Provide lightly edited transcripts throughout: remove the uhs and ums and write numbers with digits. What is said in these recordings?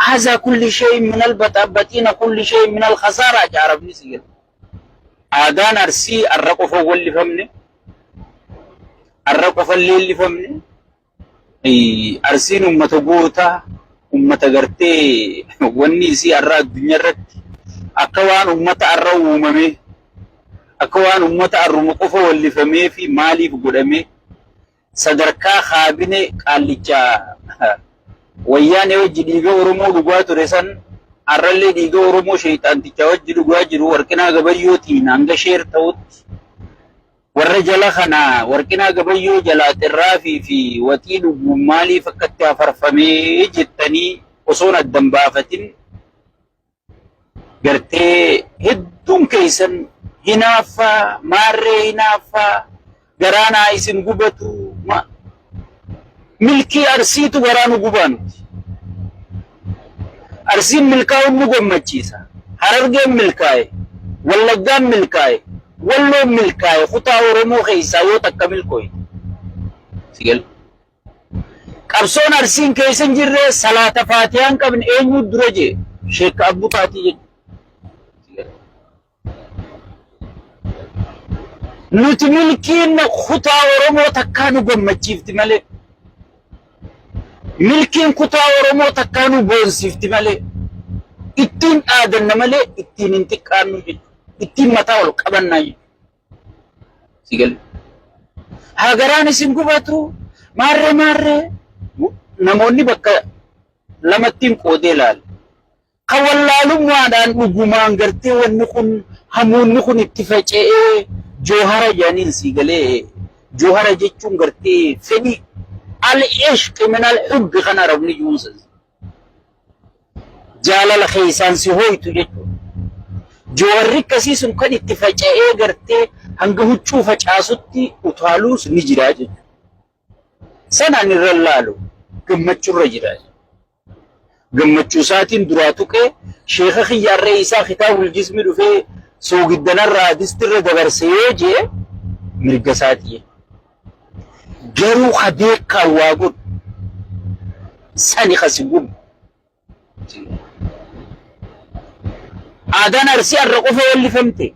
هذا كل شيء من البطين كل شيء من الخسارة عربني سيل آدان أرسي الرقف واللي فهمني الرقف اللي فهمني أرسين أمة قوتا أمة قرتي واني سي الرق الدنيا رت أكوان أمة الرو ممي أكوان أمة الرمقف واللي فهمي في مالي فقدمي صدركا خابني قال لجا وياني وجه ديغا ورمو دغوا ترسن ارلي ديغا ورمو شيطان تجاوج دغوا جرو وركنا غبيوتي نانغ شير توت ورجل خنا وركنا غبيو جلا ترافي في وتين مالي فكت فرفمي جتني وصون الدنبافتين غرتي هدوم كيسن هنافا ماري هنافا غرانا اسم غبتو ما ملكي أرسيتو غرانو غبانو أرسين ملكاو نغم مجيسا هررغم ملكاي واللغام ملكاي واللو ملكاي خطا ورمو خيسا يو تكا ملكوي سيقل قبصون أرسين كيسن جره صلاة فاتحان قبن اينو درجي شيخ أبو تاتي نوت ملكين خطا ورمو تكا نغم مجيفتي ملك ملكين كتا ورمو تكانو بونسيفتي مالي اتين آدن مالي اتين انتقانو جد اتين متاولو قبنا جد سيقل هاگران سنگوباتو ماري نموني بكا لمتين قودي لال قوالالو موادان اگومان گرتي ونخون همون نخون اتفاجئ جوهر جانين سيقلي جوهر جيچون گرتي فني العشق من الحب خنا ربني يوسف جالال خيسان سهويتو جتو جواري كسيسن كان اتفاجئ غرتي هنگه هچو فچاسوتي اتالوس نجراج سنا نرلالو گمچو رجراج گمچو ساتين دراتو كه شيخ خيار رئيسا خطاب الجسم دفه سوگدنا رادستر دبرسيجي مرگساتي جرو خديك واقول ساني خسبون آدان أرسي الرقوفة واللي فهمتي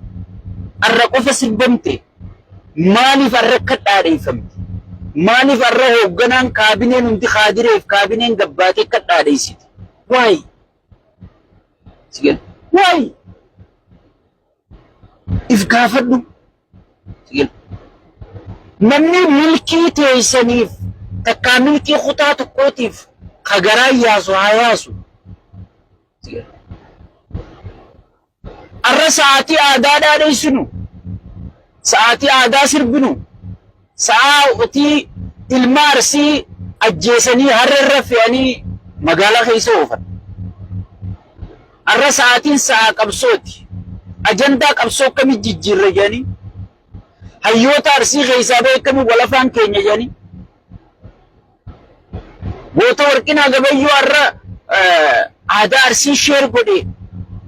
الرقوفة سبمتي مالي فرقت آري فهمتي مالي فرقه وقنان كابينين انتي خادرة في كابينين قباتي كت آري سيدي واي سيقل واي إفقافدو سيقل نمني ملكي تيسانيف تكا ملكي خطا تقوتيف خغراي ياسو هاياسو الرا ساعتي آدادا ديسنو ساعتي آدا سربنو ساعتي المارسي أجيساني هر الرف يعني مقالا خيسوفا الرا ساعتين ساعة قبصوتي أجندا قبصو كمي جيجير رجاني هيوتا أرسي خيسابي كمي ولفان كينيا جاني بوتا وركنا غبيو الرا آدا أرسي شير قدي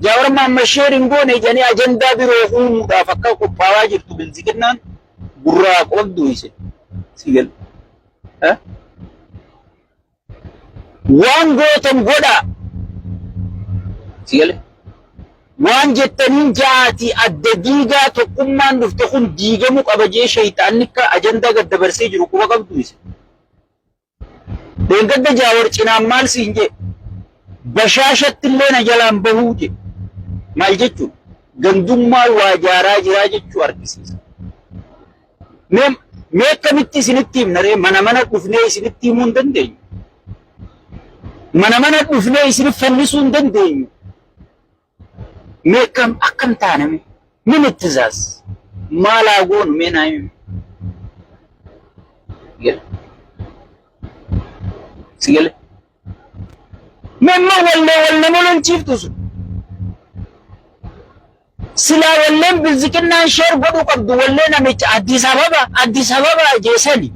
جاور ما شيرنغوني جاني أجندا بروحون مدافقا قباوا جرتو بالذكرنان براق وقدو يسي سيقل ها وان غوتم غودا سيقل وان جتنين جاتي الدقيقة تقمان نفتخون ديقة مقابجي شيطانك أجندا قد دبرسي جروكو وقبدو يسي دين قد جاور چنام مال سينجي بشاشة اللين جلان بهوجي مال جتشو گندم مال واجارا جرا جتشو اركسيس ميكمتي سنتيم نري منمنا دفني سنتيمون دندين منمنا دفني سنفنسون دندين ميكم أكم تانمي من اتزاز ما لاقون من هاي سيقل مما ولا مولن شفتوس سلا ولن بالذكرنا شير قدو قبض ولنا ميت أديس أبابا جيساني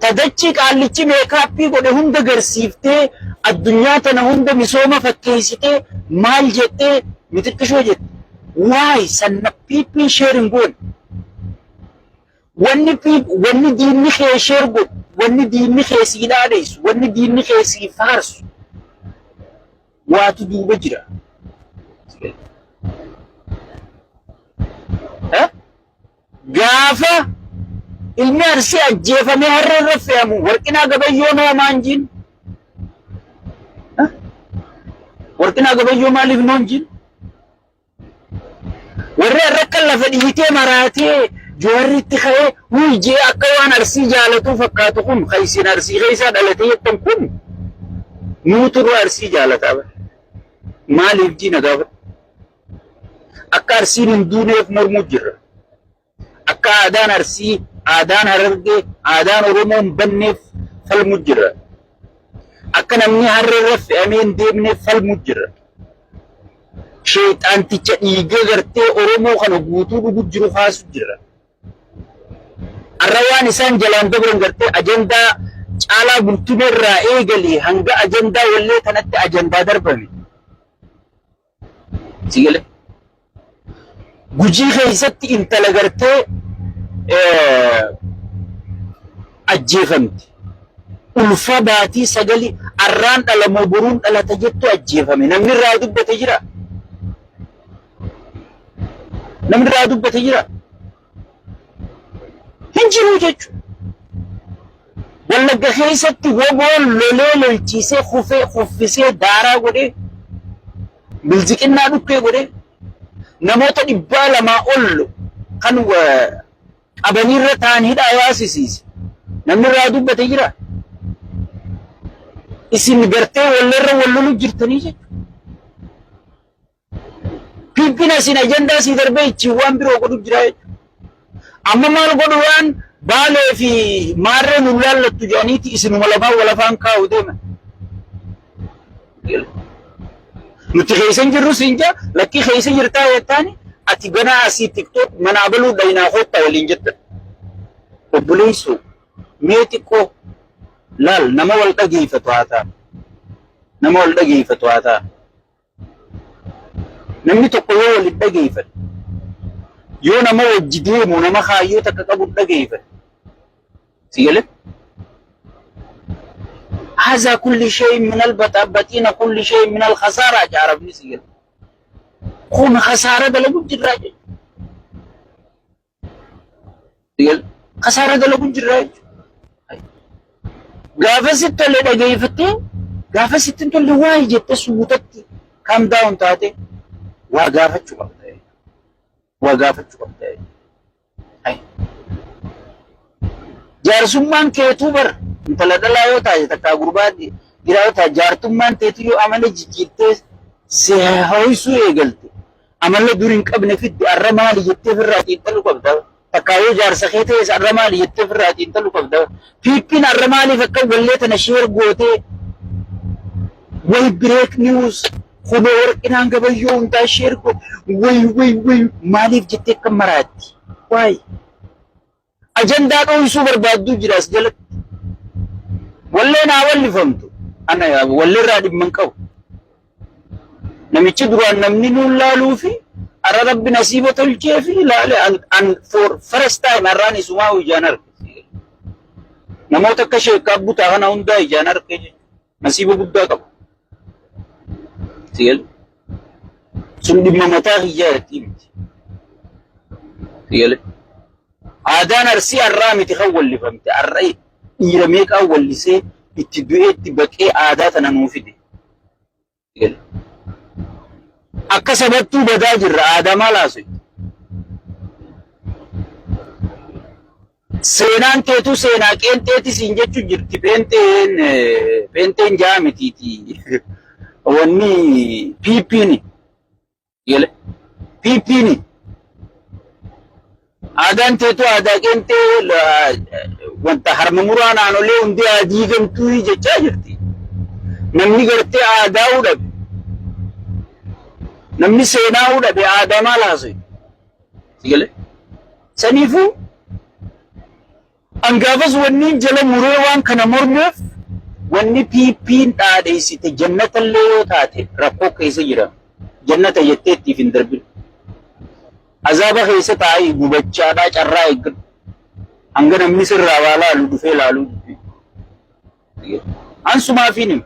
تدچي قالچي ميكابي قد هند غرسيفتي الدنيا تنا هند مسوما فكيسيتي مال جتي متكشو جت واي سن بيبي شيرنغون وني ديني خي شيرغو وني ديني خي سيلاديس وني ديني خي سي فارس waatu duuba jira. Gaafa ilmi Arsii ajjeefamee harree irra fe'amu Warqinaa Gabayyoo noomaan jin. Warqinaa Gabayyoo maaliif noon jin? Warri harrakka lafa dhiitee maraatee Jawaarri itti ka'ee jee akka waan Arsii jaalatu fakkaatu kun isin Arsii keessaa dhalatee jettan kun nuutu Arsii jaalataa bara. Maaliif jina gaafa? Akka Arsiin hin duuneef mormuu jirra. Akka aadaan Arsii, aadaan Harargee, aadaan Oromoo hin banneef falmuu jirra. Akka namni harree irra fe'amee hin deemneef falmuu jirra. Sheexaanticha dhiigee gartee Oromoo kana guutuu dhuguu jiru kaasuu jirra. Har'a waan isaan jalaan dabran gartee ajandaa Caalaa Bultumee irraa eegalee hanga ajandaa wallee kanatti ajandaa darbame. Sigale. Gujii keessatti intala gartee ajjeefamti. Ulfa baatii sagali arraan dhalamoo boruun dhalata jettu ajjeefame. Namni irraa dubbate jira. Namni irraa dubbate jira. Hin jiru jechuudha. Wallagga keessatti woboon lolee lolchiisee kuffisee daaraa godhee bilziqinnaa dhukkee godhee namoota 200 ol kan qabaniirra ta'an hidhaa yaasisiise. Namni irraa dubbate jira. Isin gartee walleerra wallolu jirtanii jechuudha. Pimpina isin ajandaa sii darbee ichi waan biroo godhu jira jechuudha. Amma maal godhu waan Baalee fi maarree nu laallattu jedhaniiti isinuma lamaan walafaan kaa'u deeman. Nuti keeysan jirru siinja lakkii keeysa jirtaa jettaani ati ganaa asii tiktook mana abaluu dhaynaa hoottaa waliin jettan. Obboleessu mee xiqqoo laal nama wal dhageeffatu haa ta'a. Nama wal dhageeffatu haa ta'a. Namni tokko yoo waliin dhageeffatu yoo nama wajji deemu nama kaayyoo takka qabu dhageeffatu. Sigale? هذا كل شيء من البطين كل شيء من الخسارة جاربني سيل كون خسارة دلو جراج سيل خسارة دلو جراج غافست اللي دقيفتي غافست انتو اللي واي جت سوتت كام داون تاتي وغافت شو قبتاي وغافت شو قبتاي هاي جارسمان كيتوبر intala dhalaa yoo taate takkaa gurbaa dhiiraa yoo taate jaartummaan teetu yoo amala jijjiirtee si ho'isuu eegalte amala dur hin qabne fidde arra maali jettee ofirraa xiinxaluu qabda. Takkaa yoo jaarsa kee ta'es arra maali jettee ofirraa xiinxaluu qabda. Piippiin arra maaliif akka wallee tana sheer gootee way break news kunoo Warqinaan Gabayyoo hundaa sheer goote way maaliif jettee akka maraatti waay ajandaa dho'isuu barbaaddu jira as jalatti. Wallee naa walli famtu ana wallee irraa dhimman qabu. Namichi duraan namni nuun laaluu fi arra rabbi nasiiba tolchee fi ilaale an for first time arraan isumaa ijaan arge. Namoota akka sheekaa butaa kana hundaa ijaan arge jechuudha. Nasiiba guddaa qabu. Sigale sun dhimma mataa hiyyaa irratti miti. Sigale aadaan Arsii arraa miti kan wallifamte arraa dhiira meeqaa wallisee itti du'ee itti baqee aadaa tana nuu fide. Akka sabattuu badaa jirra aadaa maal haasa'u? Seenaan teetu seenaa qeenxeeti siin jechuu jirti. Peenteen jaa mitiiti. Wanni piippiini. Piippiini. Aadaan teetu aadaa qeenxee wanta harma muraa naannolee hundi adii gamtuu jechaa jirti. Namni gartee aadaa dhabe. Namni seenaa dhabe aadaa maal haasa'u? Sigale? Saniifuu angaafas wanni jala muree waan kana mormeef wanni piippiin dhaadheessite jannata illee yoo taate rakkoo keessa jira. Jannata jettee ittiif hin darbin. Azaaba keessa taa'ee gubachaadhaa carraa eeggatu. Hanga namni sirraa waa laalu dhufee laaluu. Ansumaa fi nima.